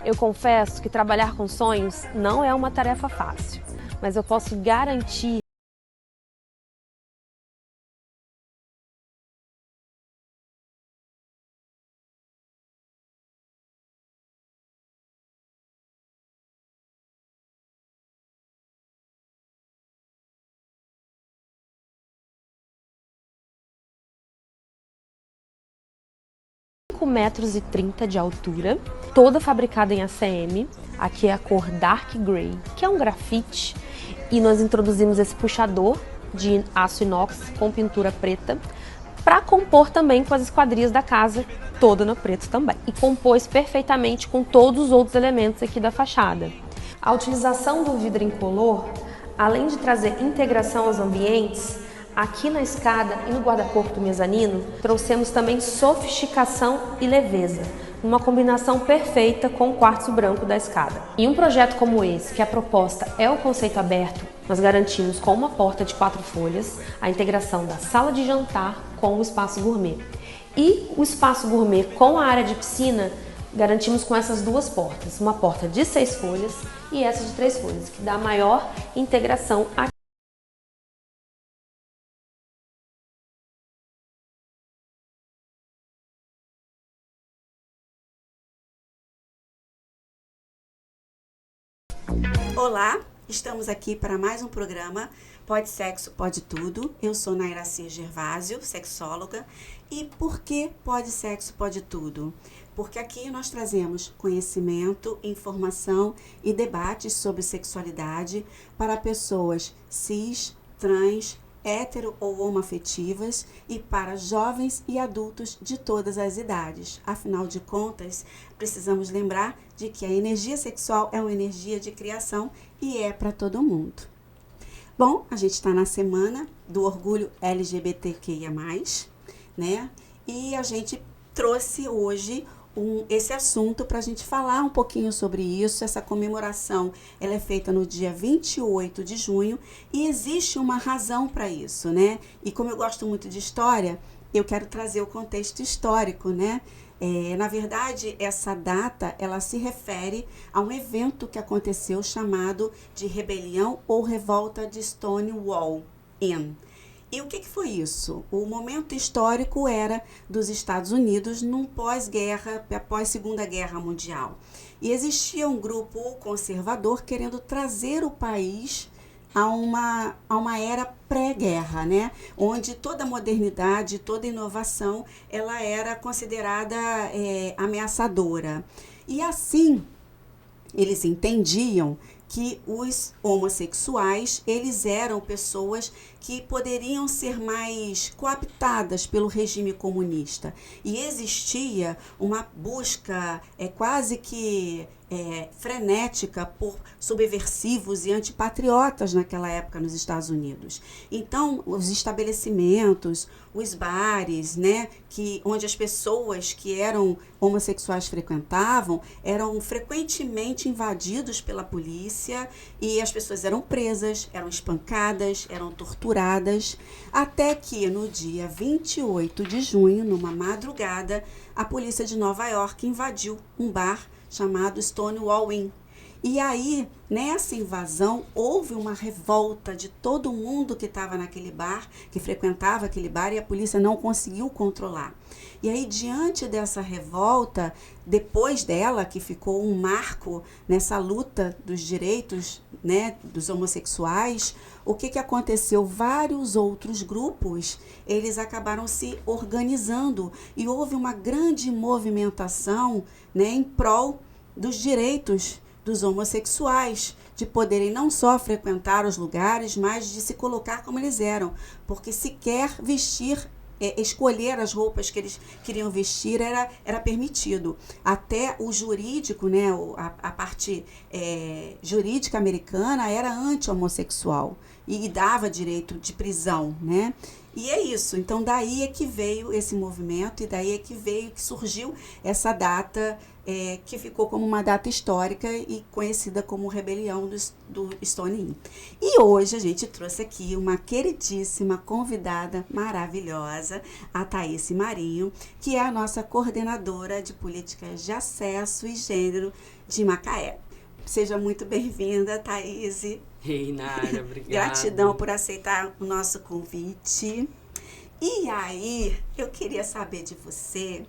Eu confesso que trabalhar com sonhos não é uma tarefa fácil, mas eu posso garantir metros e 30 de altura, toda fabricada em ACM. Aqui é a cor Dark Grey, que é um grafite, e nós introduzimos esse puxador de aço inox com pintura preta para compor também com as esquadrias da casa, toda no preto também, e compôs perfeitamente com todos os outros elementos aqui da fachada. A utilização do vidro incolor, além de trazer integração aos ambientes, aqui na escada e no guarda-corpo do mezanino, trouxemos também sofisticação e leveza, uma combinação perfeita com o quartzo branco da escada. Em um projeto como esse, que a proposta é o conceito aberto, nós garantimos com uma porta de 4 folhas a integração da sala de jantar com o espaço gourmet. E o espaço gourmet com a área de piscina, garantimos com essas 2 portas, uma porta de 6 folhas e essa de 3 folhas, que dá maior integração aqui. Olá, estamos aqui para mais um programa Pode Sexo, Pode Tudo. Eu sou Nairaci Gervásio, sexóloga. E por que Pode Sexo, Pode Tudo? Porque aqui nós trazemos conhecimento, informação e debates sobre sexualidade para pessoas cis, trans, hétero ou homoafetivas e para jovens e adultos de todas as idades. Afinal de contas, precisamos lembrar de que a energia sexual é uma energia de criação e é para todo mundo. Bom, a gente está na semana do orgulho LGBTQIA+, né? E a gente trouxe hoje esse assunto para a gente falar um pouquinho sobre isso. Essa comemoração ela é feita no dia 28 de junho e existe uma razão para isso, né? E como eu gosto muito de história, eu quero trazer o contexto histórico, né? Na verdade, essa data ela se refere a um evento que aconteceu chamado de Rebelião ou Revolta de Stonewall Inn. E o que foi isso? O momento histórico era dos Estados Unidos num pós-guerra, após Segunda Guerra Mundial. E existia um grupo conservador querendo trazer o país a uma era pré-guerra, né? Onde toda modernidade, toda inovação, ela era considerada ameaçadora. E assim, eles entendiam que os homossexuais, eles eram pessoas que poderiam ser mais cooptadas pelo regime comunista. E existia uma busca quase que frenética por subversivos e antipatriotas naquela época nos Estados Unidos. Então, os estabelecimentos, os bares, né, onde as pessoas que eram homossexuais frequentavam, eram frequentemente invadidos pela polícia e as pessoas eram presas, eram espancadas, eram torturadas, até que no dia 28 de junho, numa madrugada, a polícia de Nova York invadiu um bar chamado Stonewall Inn. E aí, nessa invasão, houve uma revolta de todo mundo que estava naquele bar, que frequentava aquele bar, e a polícia não conseguiu controlar. E aí, diante dessa revolta, depois dela, que ficou um marco nessa luta dos direitos, né, dos homossexuais, o que aconteceu? Vários outros grupos, eles acabaram se organizando e houve uma grande movimentação, né, em prol dos direitos dos homossexuais, de poderem não só frequentar os lugares, mas de se colocar como eles eram, porque sequer vestir, escolher as roupas que eles queriam vestir era permitido. Até o jurídico, né, a parte jurídica americana era anti-homossexual e dava direito de prisão, né? E é isso. Então, daí é que veio esse movimento e daí é que surgiu essa data que ficou como uma data histórica e conhecida como Rebelião do Stonewall. E hoje a gente trouxe aqui uma queridíssima convidada maravilhosa, a Thaís Marinho, que é a nossa coordenadora de políticas de acesso e gênero de Macaé. Seja muito bem-vinda, Thaís. Ei, Nara, obrigado. Gratidão por aceitar o nosso convite. E aí, eu queria saber de você,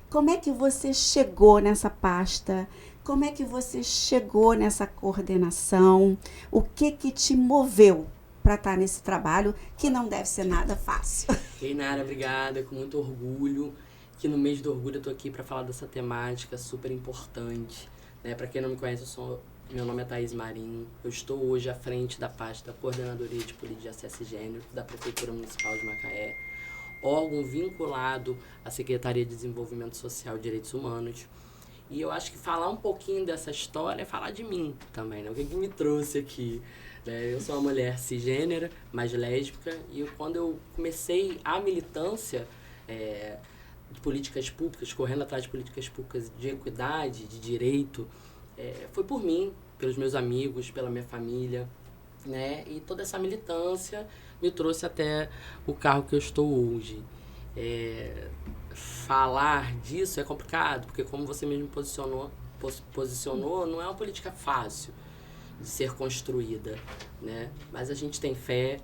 como é que você chegou nessa pasta? Como é que você chegou nessa coordenação? O que te moveu para estar nesse trabalho, que não deve ser nada fácil? Ei, Nara, obrigada, com muito orgulho. Que no mês do orgulho eu tô aqui para falar dessa temática super importante. Né? Para quem não me conhece, meu nome é Thaís Marinho. Eu estou hoje à frente da pasta da Coordenadoria de Política de Acesso e Gênero da Prefeitura Municipal de Macaé, órgão vinculado à Secretaria de Desenvolvimento Social e Direitos Humanos. E eu acho que falar um pouquinho dessa história é falar de mim também, né? O que me trouxe aqui? Né? Eu sou uma mulher cisgênera, mas lésbica, e quando eu comecei a militância de políticas públicas, correndo atrás de políticas públicas de equidade, de direito, foi por mim, pelos meus amigos, pela minha família, né? E toda essa militância me trouxe até o cargo que eu estou hoje. Falar disso é complicado, porque como você mesmo posicionou, não é uma política fácil de ser construída, né? Mas a gente tem fé,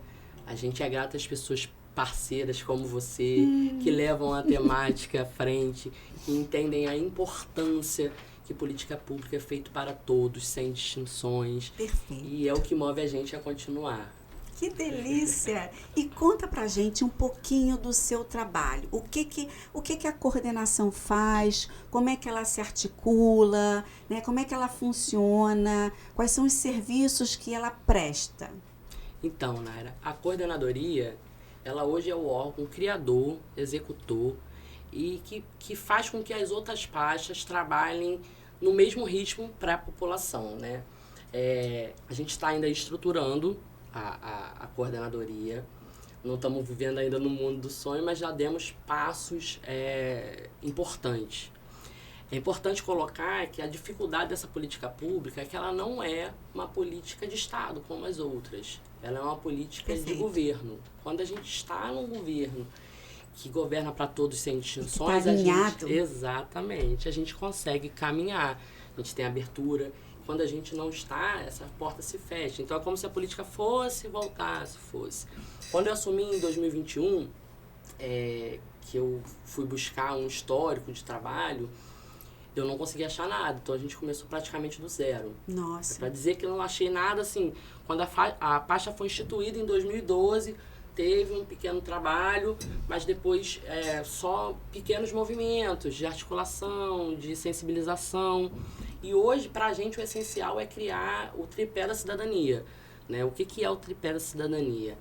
a gente é grato às pessoas parceiras como você, que levam a temática à frente, que entendem a importância que política pública é feita para todos, sem distinções. Perfeito. E é o que move a gente a continuar. Que delícia! E conta pra gente um pouquinho do seu trabalho. O que a coordenação faz? Como é que ela se articula? Né? Como é que ela funciona? Quais são os serviços que ela presta? Então, Naira, a coordenadoria, ela hoje é o órgão criador, executor, e que faz com que as outras pastas trabalhem no mesmo ritmo para a população, né? A gente está ainda estruturando a coordenadoria, não estamos vivendo ainda no mundo do sonho, mas já demos passos importantes. É importante colocar que a dificuldade dessa política pública é que ela não é uma política de Estado como as outras. Ela é uma política de governo. Quando a gente está num governo que governa para todos sem distinções, exatamente, a gente consegue caminhar. A gente tem abertura. Quando a gente não está, essa porta se fecha. Então é como se a política voltasse. Quando eu assumi em 2021, que eu fui buscar um histórico de trabalho, eu não consegui achar nada. Então a gente começou praticamente do zero. Nossa. Para dizer que eu não achei nada, assim, quando a pasta foi instituída em 2012, teve um pequeno trabalho, mas depois só pequenos movimentos de articulação, de sensibilização. E hoje, para a gente, o essencial é criar o tripé da cidadania. Né? O que é o tripé da cidadania?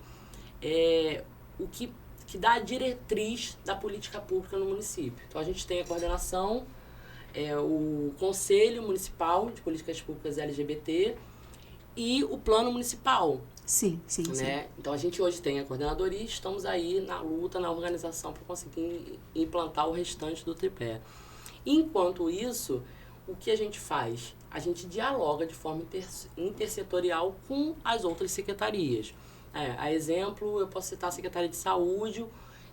É o que dá a diretriz da política pública no município. Então, a gente tem a coordenação, o Conselho Municipal de Políticas Públicas LGBT e o Plano Municipal. Sim. Então, a gente hoje tem a coordenadoria e estamos aí na luta, na organização para conseguir implantar o restante do tripé. Enquanto isso, o que a gente faz? A gente dialoga de forma intersetorial com as outras secretarias. A exemplo, eu posso citar a Secretaria de Saúde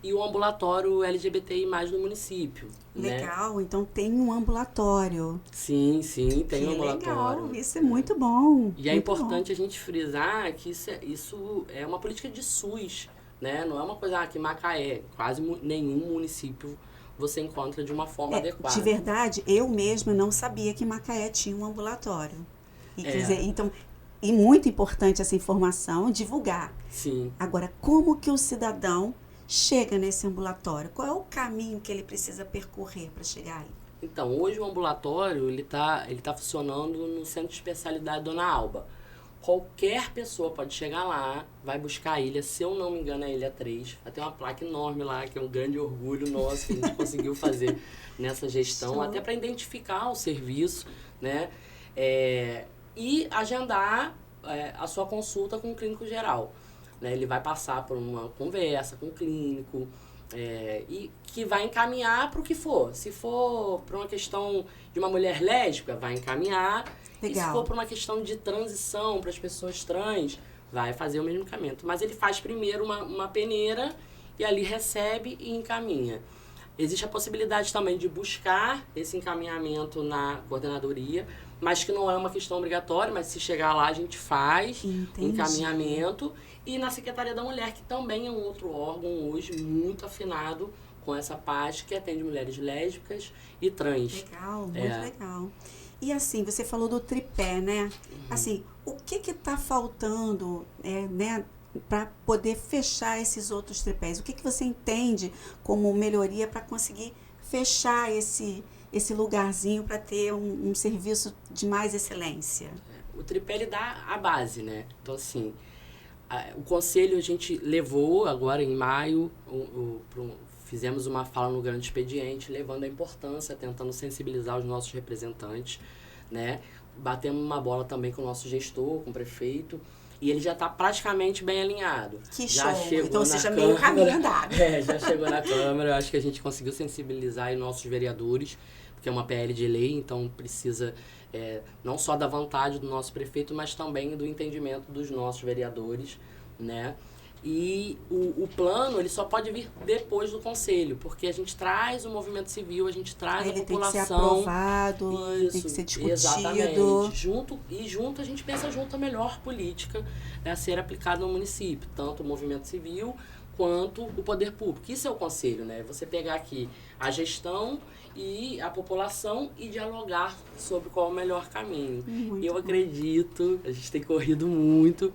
e o ambulatório LGBTI+, no município. Legal, né? Então tem um ambulatório. Sim, tem um ambulatório. Legal, isso é muito bom. E é importante a gente frisar que isso é uma política de SUS, né? Não é uma coisa que Macaé, quase nenhum município você encontra de uma forma adequada. De verdade, eu mesma não sabia que Macaé tinha um ambulatório. E, quer dizer, então, e muito importante essa informação, divulgar. Sim. Agora, como que o cidadão chega nesse ambulatório? Qual é o caminho que ele precisa percorrer para chegar aí? Então, hoje o ambulatório ele tá funcionando no Centro de Especialidade Dona Alba. Qualquer pessoa pode chegar lá, vai buscar a ilha, se eu não me engano é a Ilha 3. Vai ter uma placa enorme lá, que é um grande orgulho nosso que a gente conseguiu fazer nessa gestão, até para identificar o serviço, né? E agendar a sua consulta com o clínico geral. né? Ele vai passar por uma conversa com o clínico, e que vai encaminhar para o que for. Se for para uma questão de uma mulher lésbica, vai encaminhar. Legal. E se for para uma questão de transição para as pessoas trans, vai fazer o mesmo encaminhamento. Mas ele faz primeiro uma peneira e ali recebe e encaminha. Existe a possibilidade também de buscar esse encaminhamento na coordenadoria, mas que não é uma questão obrigatória, mas se chegar lá a gente faz encaminhamento. E na Secretaria da Mulher, que também é um outro órgão hoje muito afinado com essa parte, que atende mulheres lésbicas e trans. Legal, muito legal. E assim, você falou do tripé, né? Assim, o que está faltando, né, para poder fechar esses outros tripés? O que você entende como melhoria para conseguir fechar esse lugarzinho para ter um serviço de mais excelência? O tripé, ele dá a base, né? Então, assim, o conselho a gente levou agora em maio, fizemos uma fala no grande expediente, levando a importância, tentando sensibilizar os nossos representantes, né? Batemos uma bola também com o nosso gestor, com o prefeito, e ele já está praticamente bem alinhado. Que já show! Chegou Então você já Câmara, meio caminho andado. Já chegou na Câmara, eu acho que a gente conseguiu sensibilizar aí nossos vereadores, porque é uma PL de lei, então precisa não só da vontade do nosso prefeito, mas também do entendimento dos nossos vereadores, né? E o plano, ele só pode vir depois do conselho, porque a gente traz o movimento civil, a gente traz a população. Tem que ser aprovado, tem que ser discutido. Exatamente. Junto a gente pensa junto a melhor política a ser aplicada no município, tanto o movimento civil quanto o poder público. Isso é o conselho, né? Você pegar aqui a gestão e a população e dialogar sobre qual é o melhor caminho. Eu acredito, a gente tem corrido muito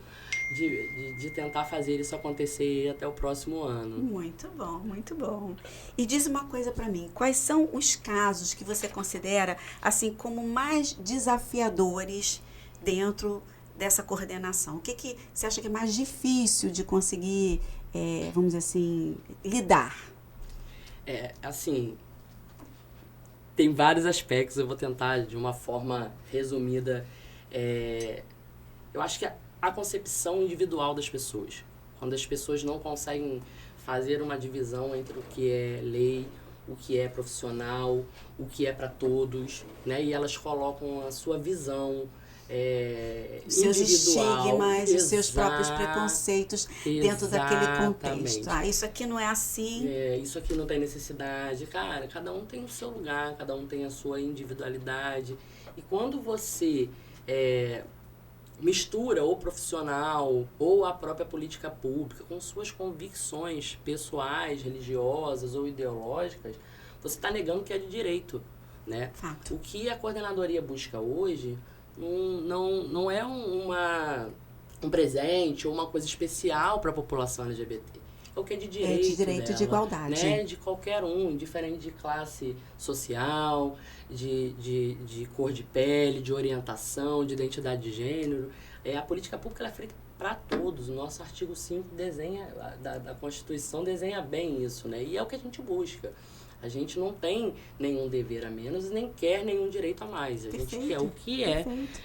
de tentar fazer isso acontecer até o próximo ano. Muito bom, muito bom. E diz uma coisa para mim, quais são os casos que você considera assim como mais desafiadores dentro dessa coordenação? O que você acha que é mais difícil de conseguir, vamos dizer assim, lidar? Assim, tem vários aspectos, eu vou tentar de uma forma resumida. Eu acho que a concepção individual das pessoas. Quando as pessoas não conseguem fazer uma divisão entre o que é lei, o que é profissional, o que é para todos, né? E elas colocam a sua visão seus individual, estigmas, os seus próprios preconceitos dentro daquele contexto. Isso aqui não é assim. Isso aqui não tem necessidade. Cara, cada um tem o seu lugar, cada um tem a sua individualidade. E quando você mistura o profissional ou a própria política pública com suas convicções pessoais, religiosas ou ideológicas, você está negando que é de direito, né? Fato. O que a coordenadoria busca hoje não é um presente ou uma coisa especial para a população LGBT. É o que é de direito, de direito dela, de igualdade. Né? De qualquer um, indiferente de classe social, de cor de pele, de orientação, de identidade de gênero. A política pública ela é feita para todos. O nosso artigo 5 da Constituição desenha bem isso, né? E é o que a gente busca. A gente não tem nenhum dever a menos e nem quer nenhum direito a mais. A gente quer o que é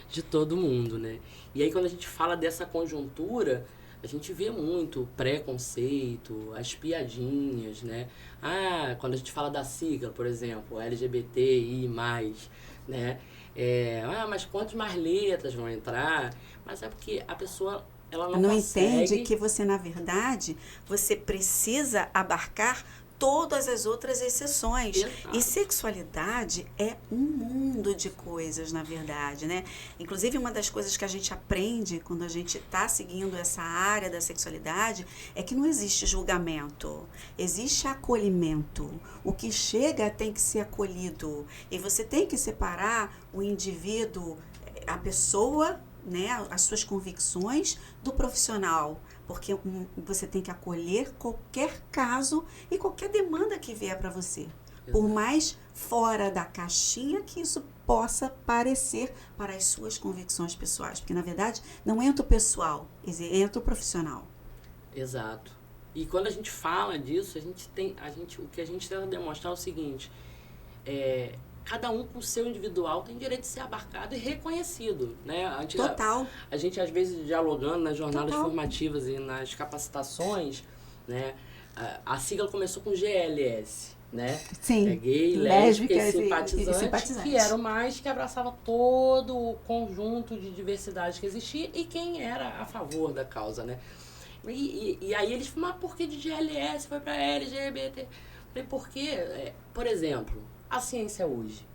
de todo mundo, né? E aí quando a gente fala dessa conjuntura, a gente vê muito preconceito, as piadinhas, né? Quando a gente fala da sigla, por exemplo, LGBTI+, né? Mas quantas mais letras vão entrar? Mas é porque a pessoa, ela não consegue... entende que você, na verdade, você precisa abarcar todas as outras exceções. Exato. E sexualidade é um mundo de coisas, na verdade, né? Inclusive, uma das coisas que a gente aprende quando a gente está seguindo essa área da sexualidade é que não existe julgamento, existe acolhimento. O que chega tem que ser acolhido. E você tem que separar o indivíduo, a pessoa, né, as suas convicções do profissional. Porque você tem que acolher qualquer caso e qualquer demanda que vier para você. Exato. Por mais fora da caixinha que isso possa parecer para as suas convicções pessoais. Porque, na verdade, não entra o pessoal, entra o profissional. Exato. E quando a gente fala disso, o que a gente tenta demonstrar é o seguinte, cada um com o seu individual tem direito de ser abarcado e reconhecido, né? Total. A gente, às vezes, dialogando nas jornadas Total. formativas e nas capacitações, né? A sigla começou com GLS, né? Sim. Gay, lésbica e simpatizantes. simpatizante, que era o mais que abraçava todo o conjunto de diversidade que existia e quem era a favor da causa, né? E aí eles falaram, mas por que de GLS foi para LGBT? Falei, porque, por exemplo, a ciência hoje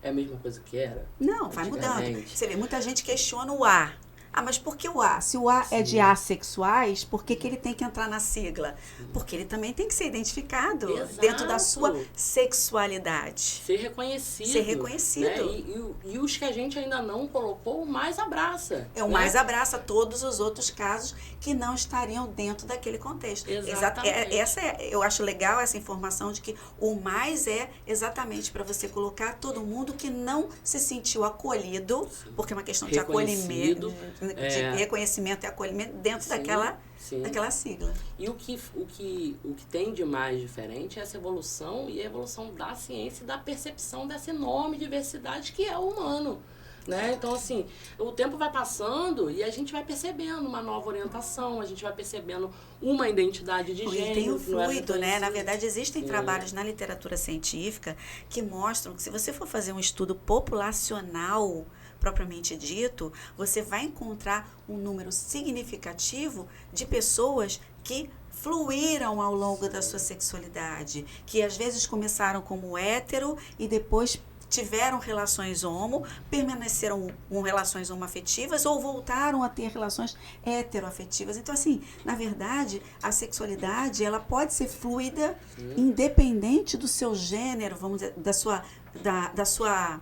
é a mesma coisa que era? Não, vai mudando. Antigamente. Você vê, muita gente questiona o A. Ah, mas por que o A? Se o A é de Sim. assexuais, por que ele tem que entrar na sigla? Porque ele também tem que ser identificado dentro da sua sexualidade. Ser reconhecido. Ser reconhecido. Né? E os que a gente ainda não colocou, o mais abraça. É o né? mais abraça todos os outros casos que não estariam dentro daquele contexto. Exatamente. Eu acho legal essa informação de que o mais é exatamente para você colocar todo mundo que não se sentiu acolhido, porque é uma questão de acolhimento, de reconhecimento e acolhimento dentro daquela sigla. E o que tem de mais diferente é essa evolução e a evolução da ciência e da percepção dessa enorme diversidade que é o humano. Né? Então, assim, o tempo vai passando e a gente vai percebendo uma nova orientação, a gente vai percebendo uma identidade de gênero. E tem o fluido, né? Na Sim. verdade, existem trabalhos na literatura científica que mostram que se você for fazer um estudo populacional propriamente dito, você vai encontrar um número significativo de pessoas que fluíram ao longo da sua sexualidade, que às vezes começaram como hétero e depois tiveram relações homo, permaneceram com relações homoafetivas ou voltaram a ter relações heteroafetivas. Então, assim, na verdade, a sexualidade, ela pode ser fluida, independente do seu gênero, vamos dizer, da sua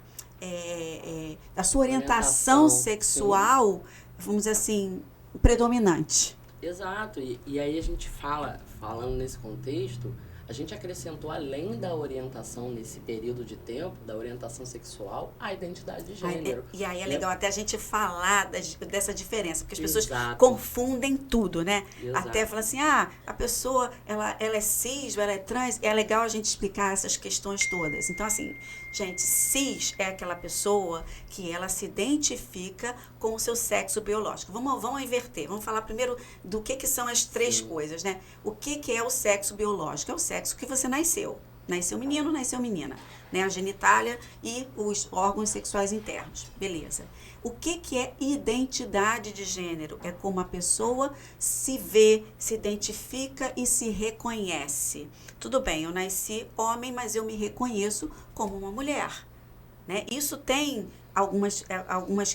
orientação sexual, vamos dizer assim, predominante. Exato. E aí a gente falando nesse contexto, a gente acrescentou, além da orientação nesse período de tempo, da orientação sexual, a identidade de gênero. E aí é legal até a gente falar dessa diferença, porque as pessoas Exato. confundem tudo, né? Exato. Até falam assim, a pessoa, ela é cis ou ela é trans, é legal a gente explicar essas questões todas. Então, assim, gente, cis é aquela pessoa que ela se identifica com o seu sexo biológico. Vamos inverter, vamos falar primeiro do que são as três coisas, né? O que é o sexo biológico? É o sexo que você nasceu. Nasceu menino, nasceu menina. Né? A genitália e os órgãos sexuais internos. Beleza. O que é identidade de gênero? É como a pessoa se vê, se identifica e se reconhece. Tudo bem, eu nasci homem, mas eu me reconheço como uma mulher. Né? Isso tem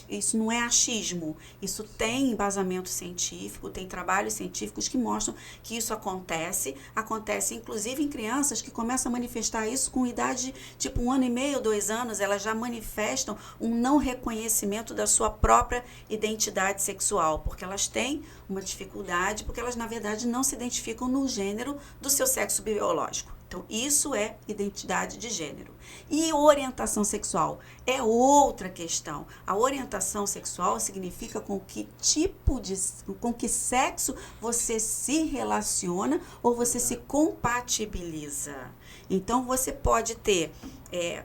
isso não é achismo, isso tem embasamento científico, tem trabalhos científicos que mostram que isso acontece inclusive em crianças que começam a manifestar isso com idade tipo 1 ano e meio, 2 anos, elas já manifestam um não reconhecimento da sua própria identidade sexual, porque elas têm uma dificuldade, porque elas na verdade não se identificam no gênero do seu sexo biológico. Então, isso é identidade de gênero. E orientação sexual é outra questão. A orientação sexual significa com que com que sexo você se relaciona ou você se compatibiliza. Então, você pode ter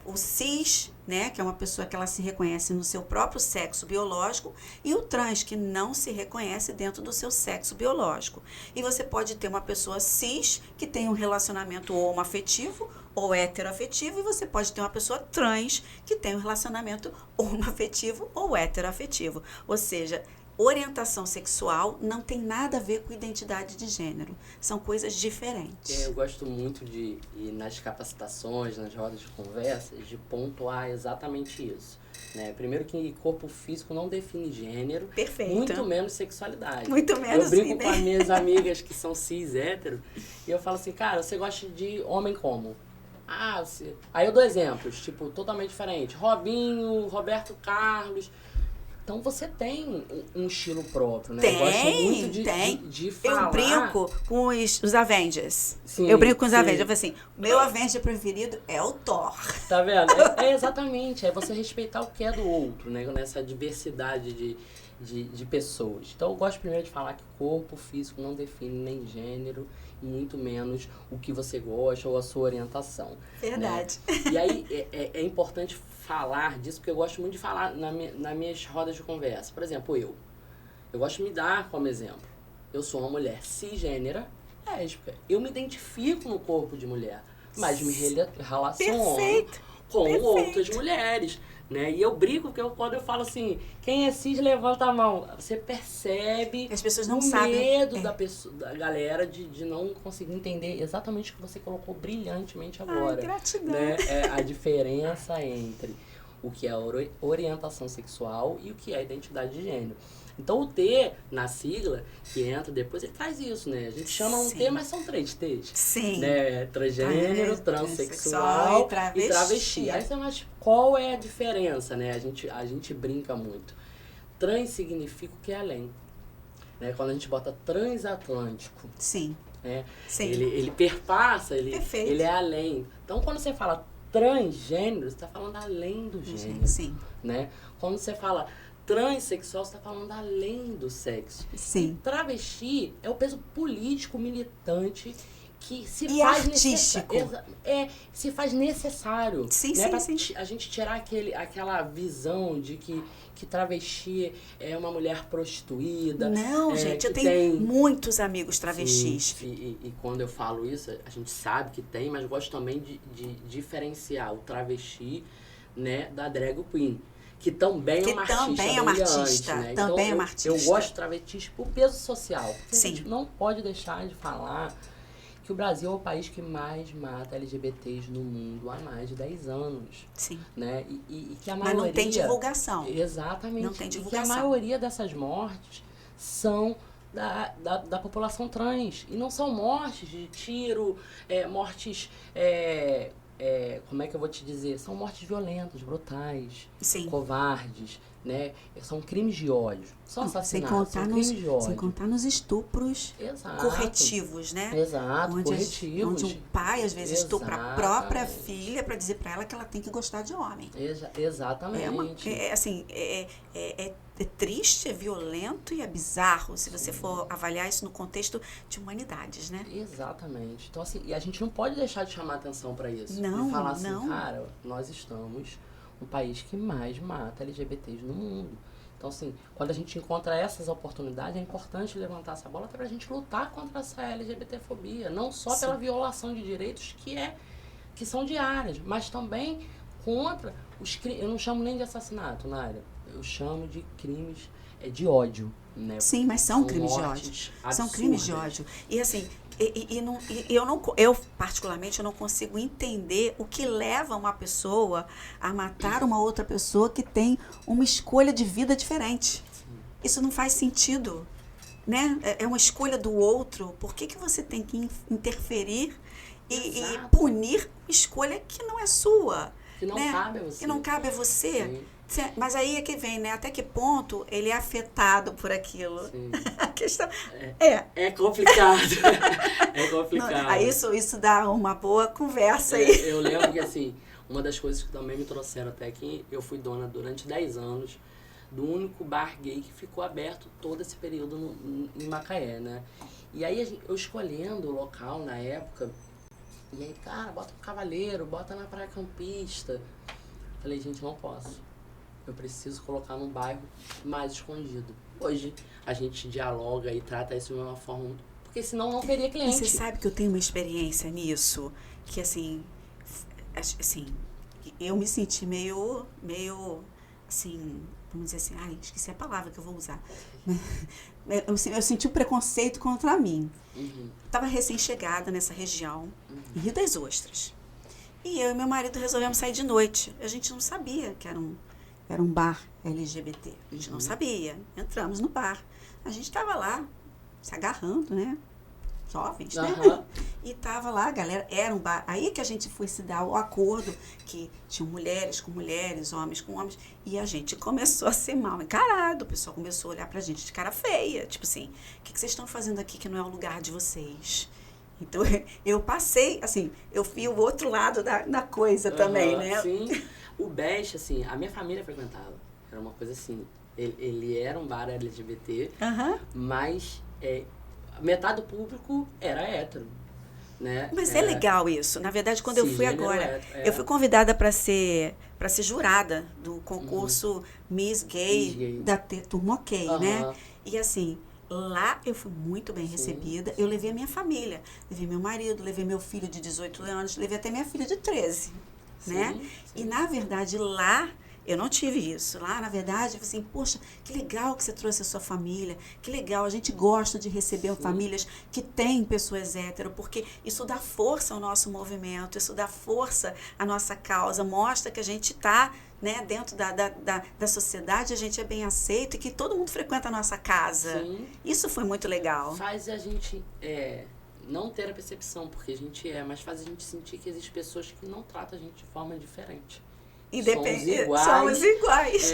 o cis, né, que é uma pessoa que ela se reconhece no seu próprio sexo biológico, e o trans, que não se reconhece dentro do seu sexo biológico. E você pode ter uma pessoa cis, que tem um relacionamento homoafetivo ou heteroafetivo, e você pode ter uma pessoa trans, que tem um relacionamento homoafetivo ou heteroafetivo. Ou seja, orientação sexual não tem nada a ver com identidade de gênero. São coisas diferentes. Eu gosto muito de ir nas capacitações, nas rodas de conversas, de pontuar exatamente isso. Né? Primeiro que corpo físico não define gênero. Perfeito. Muito menos sexualidade. Muito menos. Eu brinco com as minhas amigas que são cis, hétero, e eu falo assim, cara, você gosta de homem como? Aí eu dou exemplos, tipo, totalmente diferente. Robinho, Roberto Carlos. Então você tem um estilo próprio, né? Eu gosto muito de falar. Eu brinco com os Avengers. Sim, eu brinco com os sim. Avengers. Eu falo assim, meu Avenger preferido é o Thor. Tá vendo? Exatamente. É você respeitar o que é do outro, né? Nessa diversidade de pessoas. Então eu gosto primeiro de falar que corpo físico não define nem gênero muito menos o que você gosta ou a sua orientação. Verdade. Né? E aí é importante falar disso, porque eu gosto muito de falar nas minhas rodas de conversa. Por exemplo, eu gosto de me dar como exemplo. Eu sou uma mulher cisgênera, lésbica. Eu me identifico no corpo de mulher, mas me relaciono com outras mulheres. Né? E eu brinco quando eu falo assim, quem é cis, levanta a mão. Você percebe as pessoas não o sabem. medo da galera de não conseguir entender exatamente o que você colocou brilhantemente agora. Ai, gratidão. Né? A diferença entre o que é a orientação sexual e o que é a identidade de gênero. Então o T, na sigla, que entra depois, ele traz isso, né? A gente chama um T, mas são 3 T's. Sim. Né? Transgênero, transexual e travesti. Aí você mas qual é a diferença, né? A gente brinca muito. Trans significa o que é além. Né? Quando a gente bota transatlântico. Sim. Né? Sim. Ele perpassa, ele é além. Então quando você fala transgênero, você está falando além do gênero. Sim. Né? Quando você fala transexual, você está falando além do sexo. Sim. E travesti é o peso político, militante, que se e faz artístico. Se faz necessário. Sim, né? sim, sim. A gente tirar aquela visão de que travesti é uma mulher prostituída. Não, gente, eu tenho muitos amigos travestis. Sim, e quando eu falo isso, a gente sabe que tem, mas gosto também de diferenciar o travesti, né, da drag queen. Que também é uma artista. Né? Também então, é uma artista. Eu gosto de travestis por peso social. Sim. A gente não pode deixar de falar que o Brasil é o país que mais mata LGBTs no mundo há mais de 10 anos. Sim. Né? E que a maioria... Mas não tem divulgação. Exatamente. Não tem divulgação. E que a maioria dessas mortes são da população trans. E não são mortes de tiro, mortes... como é que eu vou te dizer? São mortes violentas, brutais, Sim. covardes, né? São crimes de ódio. São assassinatos, são crimes de ódio. Sem contar nos estupros corretivos, né? Exato, corretivos. Onde um pai, às vezes, estupra a própria filha para dizer para ela que ela tem que gostar de homem. Exatamente. É triste, é violento e é bizarro, se você for avaliar isso no contexto de humanidades, né? Exatamente. Então, assim, e a gente não pode deixar de chamar atenção para isso. Não, e falar assim, não. cara, nós estamos no país que mais mata LGBTs no mundo. Então, assim, quando a gente encontra essas oportunidades, é importante levantar essa bola até pra gente lutar contra essa LGBTfobia. Não só pela violação de direitos que são diárias, mas também contra os crimes. Eu não chamo nem de assassinato, Naira. Eu chamo de crimes de ódio, né? Sim, mas são crimes de ódio. Absurdas. São crimes de ódio. E assim, eu particularmente, eu não consigo entender o que leva uma pessoa a matar uma outra pessoa que tem uma escolha de vida diferente. Isso não faz sentido, né? É uma escolha do outro. Por que você tem que interferir e punir uma escolha que não é sua? Que não cabe a você. Que não cabe a você. Sim. Mas aí é que vem, né? Até que ponto ele é afetado por aquilo? Sim. A questão é complicado. É complicado. Não, aí isso dá uma boa conversa aí. Eu lembro que, assim, uma das coisas que também me trouxeram até aqui, eu fui dona durante 10 anos do único bar gay que ficou aberto todo esse período em Macaé, né? E aí eu escolhendo o local na época, e aí, cara, bota no Cavaleiro, bota na Praia Campista. Falei, gente, não posso. Eu preciso colocar num bairro mais escondido. Hoje a gente dialoga e trata isso de uma forma... Porque senão não teria cliente. E você sabe que eu tenho uma experiência nisso, que assim, eu me senti meio, assim, vamos dizer assim, esqueci a palavra que eu vou usar. Eu senti um preconceito contra mim. Uhum. Estava recém-chegada nessa região, em Rio das Ostras. E eu e meu marido resolvemos sair de noite. A gente não sabia que era um bar LGBT. A gente não sabia. Entramos no bar. A gente estava lá, se agarrando, né? Jovens, né? E tava lá, a galera, era um bar. Aí que a gente foi se dar o acordo que tinham mulheres com mulheres, homens com homens. E a gente começou a ser mal encarado. O pessoal começou a olhar pra gente de cara feia. Tipo assim, o que vocês estão fazendo aqui que não é o lugar de vocês? Então, eu passei, assim, eu vi o outro lado da coisa também, né? Sim. O Best, assim, a minha família frequentava. Era uma coisa assim, ele era um bar LGBT, mas metade do público era hétero, né? Mas é legal isso. Na verdade, quando eu fui agora, hétero, eu fui convidada para ser jurada do concurso Miss Gay da Turma OK, né? E assim, lá eu fui muito bem recebida. Eu levei a minha família, levei meu marido, levei meu filho de 18 anos, levei até minha filha de 13, né? E na verdade lá eu não tive isso. Lá, na verdade, eu falei assim, poxa, que legal que você trouxe a sua família, que legal, a gente gosta de receber famílias que têm pessoas hétero, porque isso dá força ao nosso movimento, isso dá força à nossa causa, mostra que a gente está, né, dentro da sociedade, a gente é bem aceito e que todo mundo frequenta a nossa casa. Sim. Isso foi muito legal. Faz a gente não ter a percepção, porque a gente mas faz a gente sentir que existem pessoas que não tratam a gente de forma diferente. Somos iguais.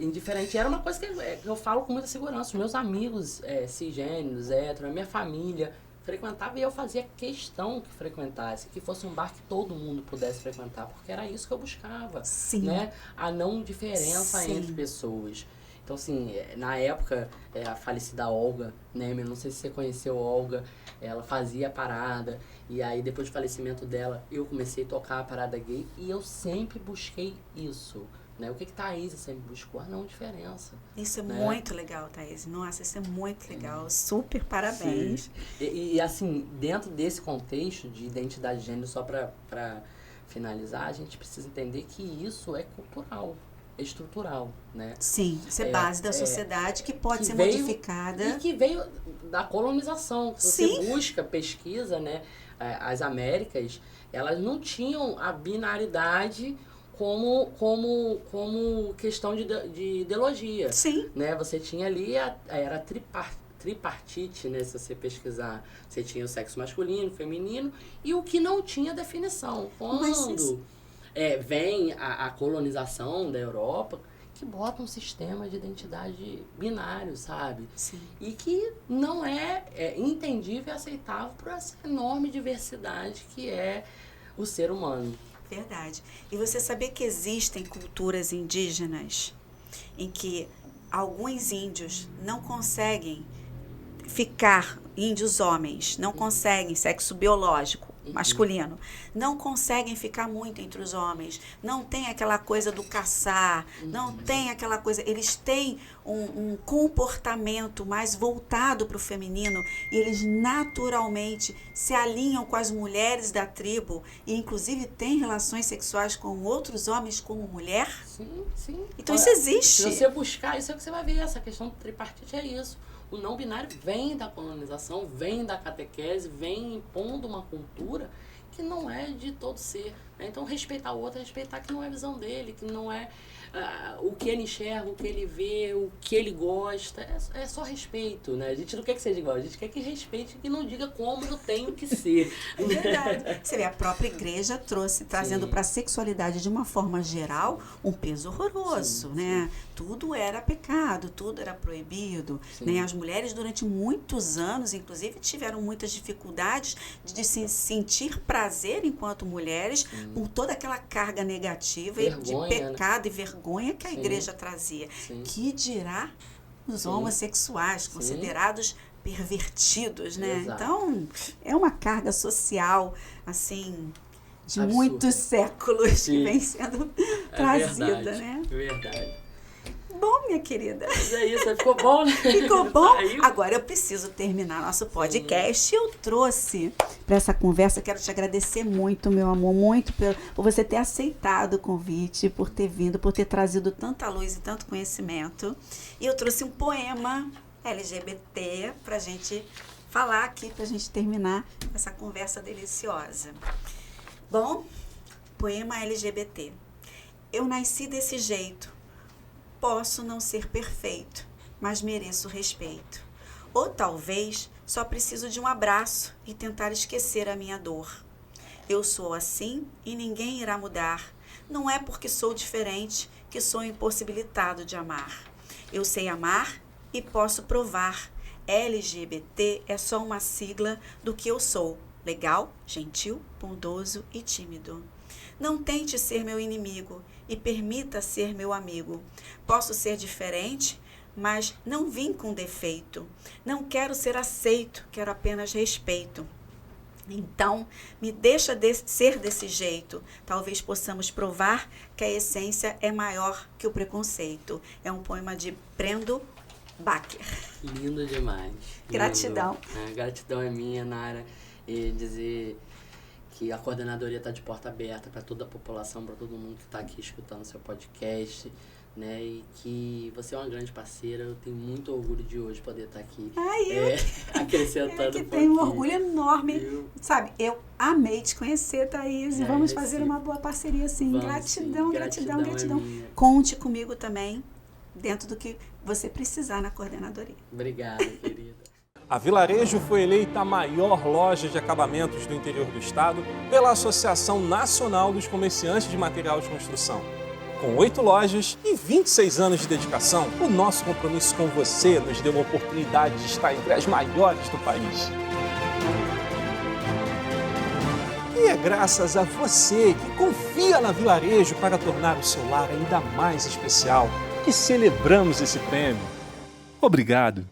Indiferente. Era uma coisa que eu falo com muita segurança. Os meus amigos cisgêneros, hétero, a minha família frequentava e eu fazia questão que frequentasse, que fosse um bar que todo mundo pudesse frequentar, porque era isso que eu buscava. Sim. Né? A não diferença entre pessoas. Então, assim, na época, a falecida Olga, né? Eu não sei se você conheceu a Olga, ela fazia a parada, e aí depois do falecimento dela, eu comecei a tocar a parada gay, e eu sempre busquei isso, né? O que Thaís sempre buscou? A não diferença. Isso é muito legal, Thaís. Nossa, isso é muito legal. Super parabéns. E assim, dentro desse contexto de identidade de gênero, só para finalizar, a gente precisa entender que isso é cultural. Estrutural, né? Sim, isso é base da sociedade que pode ser modificada. E que veio da colonização. Se você busca, pesquisa, né? As Américas, elas não tinham a binaridade como questão de ideologia. Sim. Né? Você tinha ali, era tripartite, né? Se você pesquisar, você tinha o sexo masculino, feminino, e o que não tinha definição. Quando vem a colonização da Europa, que bota um sistema de identidade binário, sabe? Sim. E que não é entendível e aceitável por essa enorme diversidade que é o ser humano. Verdade. E você sabia que existem culturas indígenas em que alguns índios não conseguem ficar, índios homens, não conseguem, sexo biológico, masculino, não conseguem ficar muito entre os homens, não tem aquela coisa do caçar, não tem aquela coisa, eles têm um comportamento mais voltado para o feminino e eles naturalmente se alinham com as mulheres da tribo e inclusive têm relações sexuais com outros homens como mulher. Sim, sim. Então isso existe. Se você buscar, isso é o que você vai ver, essa questão do tripartite é isso. O não binário vem da colonização, vem da catequese, vem impondo uma cultura que não é de todo ser. Né? Então, respeitar o outro, respeitar que não é a visão dele, que não é o que ele enxerga, o que ele vê, o que ele gosta. É só respeito, né? A gente não quer que seja igual, a gente quer que respeite e que não diga como eu tenho que ser. É verdade. Você vê, a própria igreja trazendo para a sexualidade de uma forma geral um peso horroroso, né? Tudo era pecado, tudo era proibido, né? As mulheres durante muitos anos, inclusive, tiveram muitas dificuldades de se sentir prazer enquanto mulheres por toda aquela carga negativa de pecado e vergonha que a igreja trazia. Que dirá os homossexuais, considerados pervertidos, né? Exato. Então, é uma carga social, assim, de muitos séculos que vem sendo trazida, né? Verdade. Bom, minha querida. Mas é isso, ficou bom, né? Ficou bom? Agora eu preciso terminar nosso podcast. Eu trouxe para essa conversa, quero te agradecer muito, meu amor, muito por você ter aceitado o convite, por ter vindo, por ter trazido tanta luz e tanto conhecimento. E eu trouxe um poema LGBT pra gente falar aqui, pra gente terminar essa conversa deliciosa. Bom, poema LGBT. Eu nasci desse jeito. Posso não ser perfeito, mas mereço respeito. Ou talvez só preciso de um abraço e tentar esquecer a minha dor. Eu sou assim e ninguém irá mudar. Não é porque sou diferente que sou impossibilitado de amar. Eu sei amar e posso provar. LGBT é só uma sigla do que eu sou. Legal, gentil, bondoso e tímido. Não tente ser meu inimigo e permita ser meu amigo. Posso ser diferente, mas não vim com defeito. Não quero ser aceito, quero apenas respeito. Então, me deixa ser desse jeito. Talvez possamos provar que a essência é maior que o preconceito. É um poema de Brendo Bacher. Lindo demais. Gratidão. Lindo. Gratidão é minha, Nayra. E dizer que a coordenadoria está de porta aberta para toda a população, para todo mundo que está aqui escutando seu podcast, né? E que você é uma grande parceira. Eu tenho muito orgulho de hoje poder estar aqui acrescentando que um tenho um pouquinho. orgulho enorme. Sabe, eu amei te conhecer, Thaís, e vamos fazer sim. uma boa parceria, sim. Vamos, Gratidão, sim. gratidão, É gratidão. minha. Conte comigo também, dentro do que você precisar na coordenadoria. Obrigado, querida. A Vilarejo foi eleita a maior loja de acabamentos do interior do estado pela Associação Nacional dos Comerciantes de Material de Construção. Com 8 lojas e 26 anos de dedicação, o nosso compromisso com você nos deu a oportunidade de estar entre as maiores do país. E é graças a você que confia na Vilarejo para tornar o seu lar ainda mais especial que celebramos esse prêmio. Obrigado!